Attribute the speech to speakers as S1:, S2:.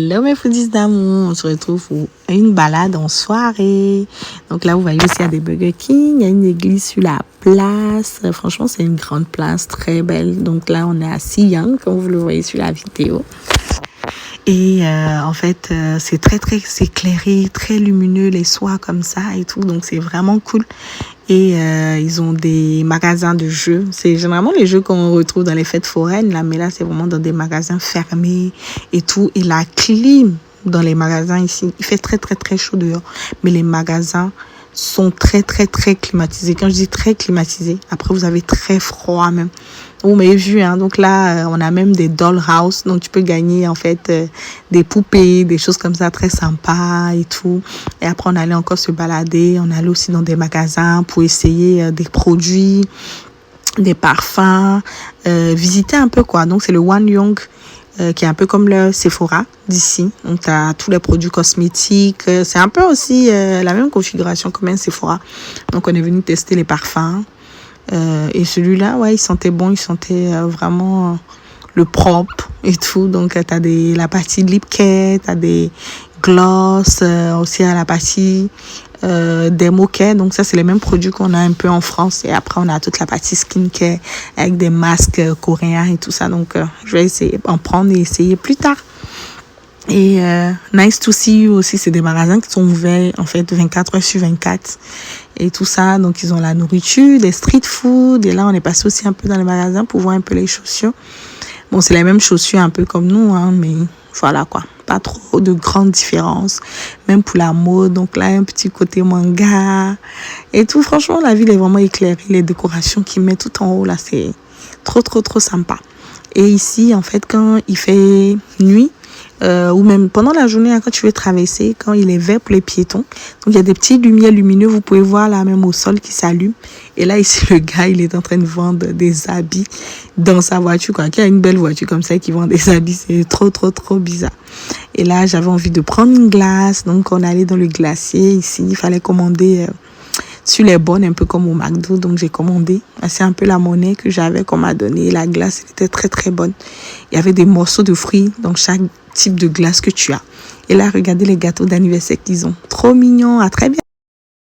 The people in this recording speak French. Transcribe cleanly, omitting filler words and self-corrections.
S1: Hello mes foodies d'amour, on se retrouve pour une balade en soirée. Donc là vous voyez aussi il y a des Burger King, il y a une église sur la place. Franchement c'est une grande place, très belle. Donc là on est à Siang comme vous le voyez sur la vidéo. Et en fait c'est très éclairé, très lumineux les soirs comme ça et tout. Donc c'est vraiment cool. Et ils ont des magasins de jeux. C'est généralement les jeux qu'on retrouve dans les fêtes foraines, là, mais là, c'est vraiment dans des magasins fermés et tout. Et la clim dans les magasins ici, il fait très chaud dehors. Mais les magasins sont très climatisés. Quand je dis très climatisés, après, vous avez très froid même. Vous m'avez vu, hein. Donc là, on a même des dollhouse. Donc, tu peux gagner, en fait, des poupées, des choses comme ça, très sympas et tout. Et après, on allait encore se balader. On allait aussi dans des magasins pour essayer des produits, des parfums, visiter un peu, quoi. Donc, c'est le Wanyong, qui est un peu comme le Sephora d'ici. Donc, tu as tous les produits cosmétiques. C'est un peu aussi la même configuration comme un Sephora. Donc, on est venu tester les parfums. Et celui-là, ouais, il sentait bon, il sentait vraiment le propre et tout. Donc, tu as la partie lip care, tu as des gloss, aussi à la partie des moquets. Donc, ça, c'est les mêmes produits qu'on a un peu en France. Et après, on a toute la partie skincare avec des masques coréens et tout ça. Donc, je vais essayer en prendre et essayer plus tard. Et Nice to See You aussi, c'est des magasins qui sont ouverts en fait 24 heures sur 24 et tout ça. Donc ils ont la nourriture, des street food. Et là on est passé aussi un peu dans les magasins pour voir un peu les chaussures. Bon, c'est les mêmes chaussures un peu comme nous, hein, mais voilà quoi, pas trop de grandes différences. Même pour la mode, donc là un petit côté manga et tout. Franchement la ville est vraiment éclairée, les décorations qu'ils mettent tout en haut là, c'est trop sympa. Et ici en fait quand il fait nuit, ou même pendant la journée, quand tu veux traverser, quand il est vert pour les piétons. Donc, il y a des petites lumières lumineuses, vous pouvez voir là même au sol qui s'allument. Et là, ici, le gars, il est en train de vendre des habits dans sa voiture, quoi. Qui a une belle voiture comme ça qui vend des habits, c'est trop bizarre. Et là, j'avais envie de prendre une glace. Donc, on allait dans le glacier ici. Il fallait commander sur les bornes, un peu comme au McDo. Donc, j'ai commandé. C'est un peu la monnaie que j'avais qu'on m'a donnée. La glace, elle était très bonne. Il y avait des morceaux de fruits dans chaque type de glace que tu as. Et là, regardez les gâteaux d'anniversaire qu'ils ont. Trop mignons. À très bientôt.